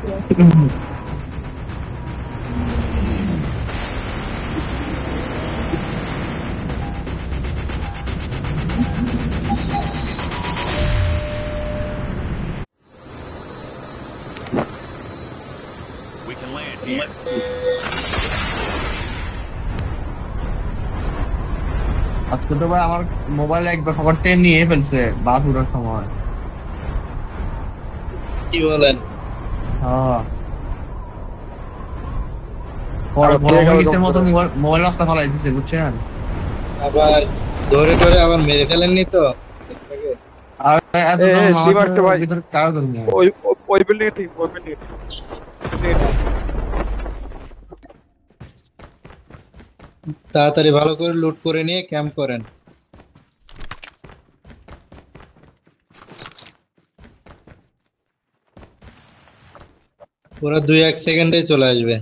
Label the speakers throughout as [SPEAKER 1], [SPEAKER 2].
[SPEAKER 1] We can land here.
[SPEAKER 2] আজকে তো ভাই আমার মোবাইল একবার খবর টেন নিয়ে ফেলছে বাস উঠার সময়।
[SPEAKER 3] কি বলেন?
[SPEAKER 2] হ্যাঁ বড় মতো মোবাইল রাস্তা ফালাই দিচ্ছে বুঝছেন।
[SPEAKER 3] আবার ধরে ধরে আবার মেরে ফেলেননি তো?
[SPEAKER 2] আর
[SPEAKER 4] ওই বিল্ডিং ঠিক ওই বিল্ডিং
[SPEAKER 3] তাড়াতাড়ি ভালো করে লুট করে নিয়ে ক্যাম্প করেন। পুরো 2-1 সেকেন্ডে চলে আসবে।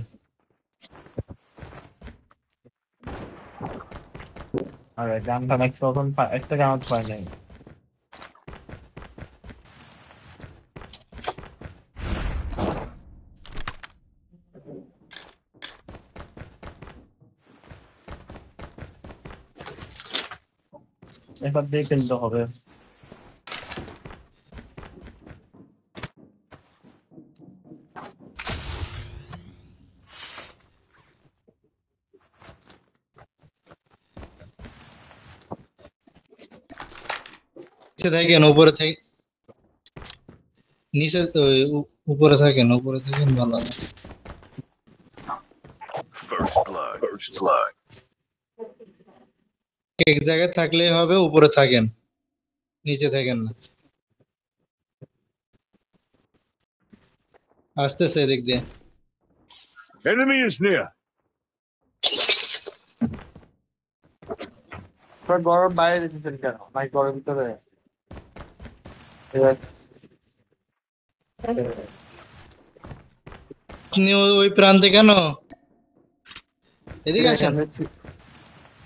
[SPEAKER 2] আরে জানতাম একটা জামাত পাই নাই। এবার দিয়ে খেলতে হবে।
[SPEAKER 3] থাকেন উপরে থেকে নিচে তো উপরে থাকেন ভালো। এক জায়গায় থাকলেই হবে, উপরে থাকেন, নিচে থাকেন না। আসতেছে এদিক দিয়ে।
[SPEAKER 1] Enemy is near.
[SPEAKER 2] গরম বাইরে দিতেছেন কেন? নাই গরম ভিতরে
[SPEAKER 3] আপনি ওই প্রান্তে কেন? এদিকে আসেন।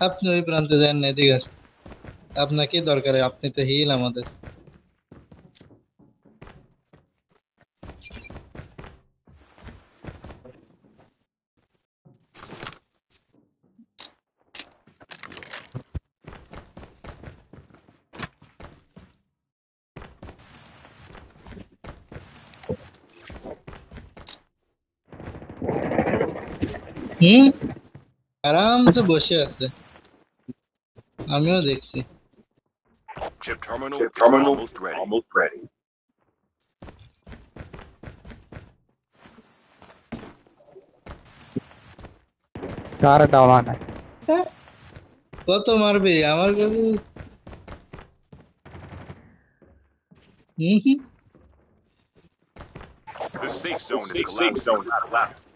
[SPEAKER 3] আপনি ওই প্রান্তে যান না, এদিকে আসেন। আপনার কি দরকার? আপনি তো হিল আমাদের। আরামসে বসে আছে, আমিও দেখছি।
[SPEAKER 1] Chip terminal almost ready.
[SPEAKER 4] কার ডাওয়া নাই।
[SPEAKER 3] কত মারবে আমার কাছে?
[SPEAKER 1] The safe zone is collapsing.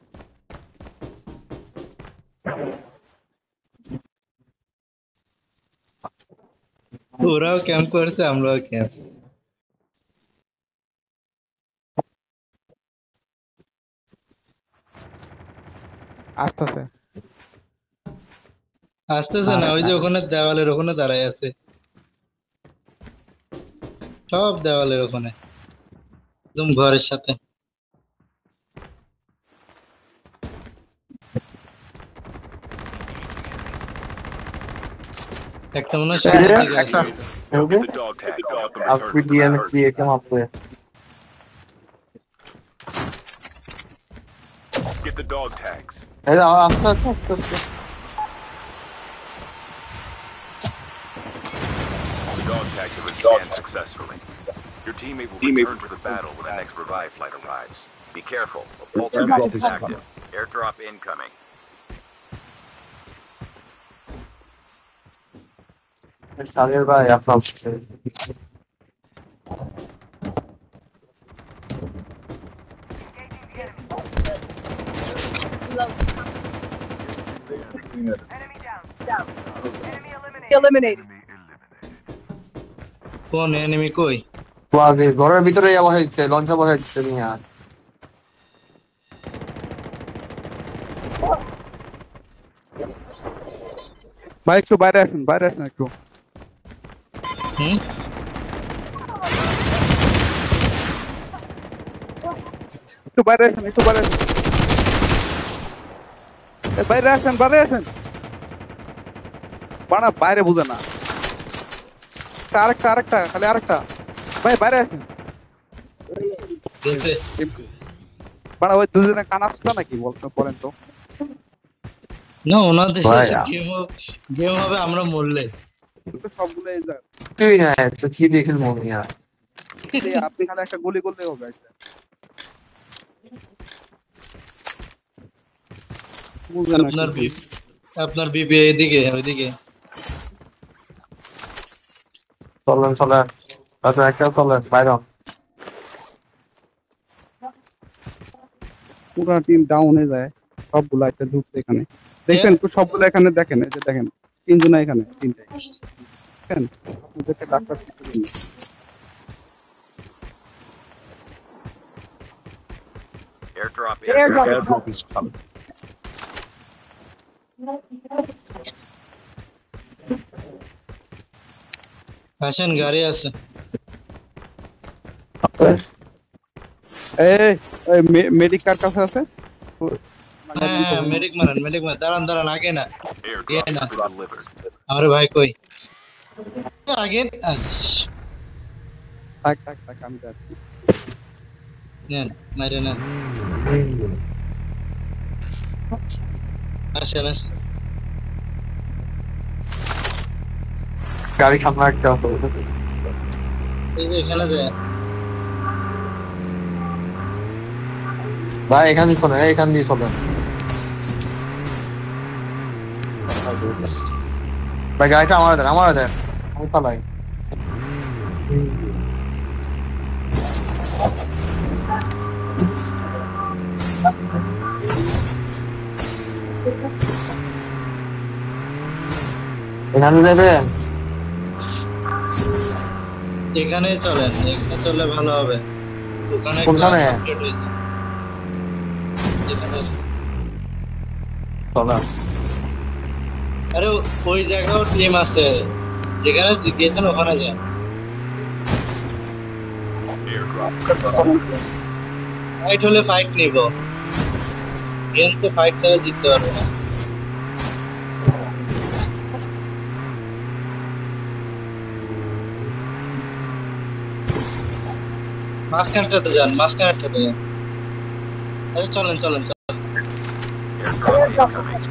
[SPEAKER 3] ওরাও ক্যাম্প করছে, আমরাও ক্যাম্প। আসতেছে না, ওই যে ওখানে দেওয়ালের ওখানে দাঁড়ায় আছে, সব দেওয়ালের ওখানে, একদম ঘরের সাথে। একটা মনে হয় সামনে থেকে আসছে।
[SPEAKER 2] আপনি DNA come up with.
[SPEAKER 1] Get the dog tags.
[SPEAKER 2] After.
[SPEAKER 1] The dog tags have been scanned successfully. Your teammate will return to the battle when the next revive flight arrives. Be careful. Poltergeist is active. Airdrop incoming.
[SPEAKER 2] Salir ভাই আপনার
[SPEAKER 5] eliminated.
[SPEAKER 3] কোন enemy কই?
[SPEAKER 2] ঘরের ভিতরে বসাইছে, লঞ্চে বসাইছে মিয়া।
[SPEAKER 4] ভাই একটু বাইরে আসুন একটু। একটু বাইরে আসেন, একটু বাইরে আসেন। বাইরে আসেন, বাইরে আসেন। বাড়া বাইরে বুঝে না। আরেকটা খালি আরেকটা। ভাই বাইরে আসেন।
[SPEAKER 3] গেছে
[SPEAKER 4] বাড়া ওই দুজনে কানাচটা নাকি বলেন তো?
[SPEAKER 3] না ওনাদের
[SPEAKER 2] ভাই,
[SPEAKER 3] গেম হবে আমরা মরলে।
[SPEAKER 4] সবগুলো এই যা।
[SPEAKER 2] তুই না তো কি দেখে মমিয়া
[SPEAKER 4] আপনি খালি একটা গুলি করলে হবে একটা। বুঝে না কি?
[SPEAKER 3] আপনার বিপি এদিকে ওইদিকে।
[SPEAKER 2] চলেন আচ্ছা একটা চলেন বাইরে
[SPEAKER 4] পুরো টিম ডাউন হয়ে যায়, সবগুলো একটা ঢুকছে এখানে। দেখেন তো সবগুলো এখানে দেখেন, এই যে দেখেন তিনজন এখানে, তিনটাই দেখেন। আপনাদেরকে ডাক্তার কিছু দিন।
[SPEAKER 1] Airdrop
[SPEAKER 5] Airdrop
[SPEAKER 1] is coming.
[SPEAKER 3] আসেন গাড়ি আছে।
[SPEAKER 4] এই মেডিক কার কাছে আছে?
[SPEAKER 3] হ্যাঁ মেডিক মারেন দাঁড়ান আগে না
[SPEAKER 1] Airdrop
[SPEAKER 3] Yeah,
[SPEAKER 1] has been delivered.
[SPEAKER 3] আমার ভাই কই আগে
[SPEAKER 4] থাক আমি যাচ্ছি।
[SPEAKER 3] নেন মারে নেন আসেন
[SPEAKER 2] গাড়ি সামনে একটা
[SPEAKER 3] এই যে এখানে যায়
[SPEAKER 2] ভাই এখান দিয়ে চলে ভাই গাড়িটা আমার দেন আমি চালাই এখানে যাবেন
[SPEAKER 3] এখানে চলেন এখানে চলে ভালো হবে ওখানে
[SPEAKER 2] কোনখানে?
[SPEAKER 3] আপডেট হয়েছে এখানে
[SPEAKER 2] চলে
[SPEAKER 3] আরে ওই জায়গাও টিম আছে যেখানে গিয়েছেন ওখানে যান
[SPEAKER 1] Airdrop.
[SPEAKER 3] ফাইট হলে ফাইট নিব গেম তো ফাইট ছাড়া জিততে পারবে না মাঝখানটাতে যান আচ্ছা চলেন
[SPEAKER 1] Airdrop incoming.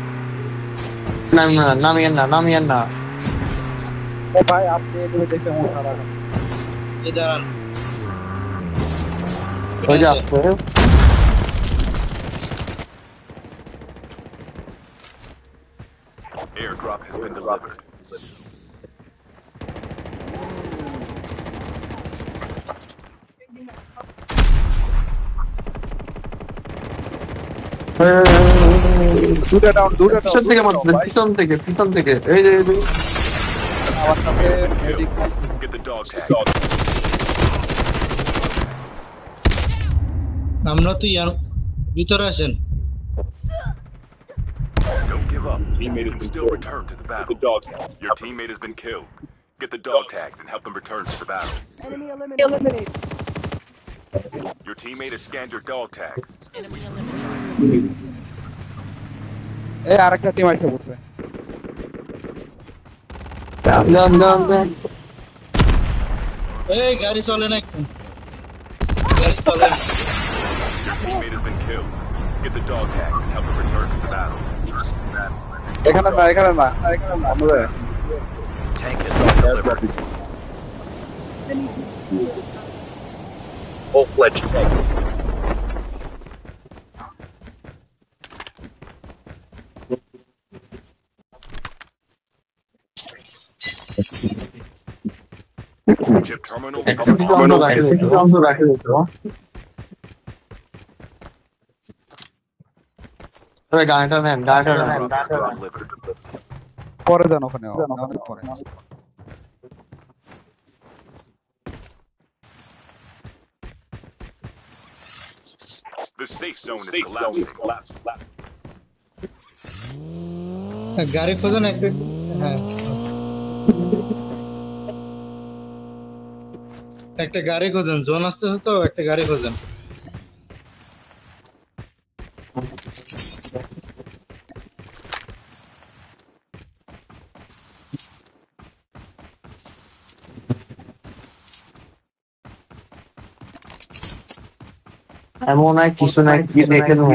[SPEAKER 2] নামিয়েন না
[SPEAKER 4] ও ভাই আপনি এগুলো দেখে মন খারাপ।
[SPEAKER 3] এই দাঁড়ান
[SPEAKER 2] ওই যে আসছে
[SPEAKER 1] Airdrop has been delivered.
[SPEAKER 4] দুটা ডাউন
[SPEAKER 2] পিছন থেকে মারতেছে পিছন থেকে এই যে
[SPEAKER 4] আমার সাথে medic
[SPEAKER 1] Get the dog tag.
[SPEAKER 3] আমরা তো ভিতরে আসেন
[SPEAKER 1] Don't give up. You can still return to the battle. Your teammate has been killed. Get the dog tags and help them return to the battle.
[SPEAKER 5] Enemy eliminated.
[SPEAKER 1] Your teammate has scanned your dog tags.
[SPEAKER 4] এই আরেকটা team এসে পড়ছে।
[SPEAKER 3] এই গাড়ি চলে না একটু গাড়ি চলে
[SPEAKER 1] Your teammate has been killed. Get the dog tags and help them return to the battle.
[SPEAKER 4] এখানে না আমরা
[SPEAKER 1] Tank has been delivered. Full-fledged tank. Chip terminal.
[SPEAKER 2] গাড়িটা নেন
[SPEAKER 1] Airdrop has been delivered.
[SPEAKER 4] পরে যান ওখানে আমাদের পরে।
[SPEAKER 1] The safe zone is collapsing.
[SPEAKER 3] গাড়ি খোঁজেন একটু হ্যাঁ একটা গাড়ি খোঁজেন জোন আসতেছে তো একটা গাড়ি খোঁজেন
[SPEAKER 2] এমন আর কিছু না কি দেখে নেবো।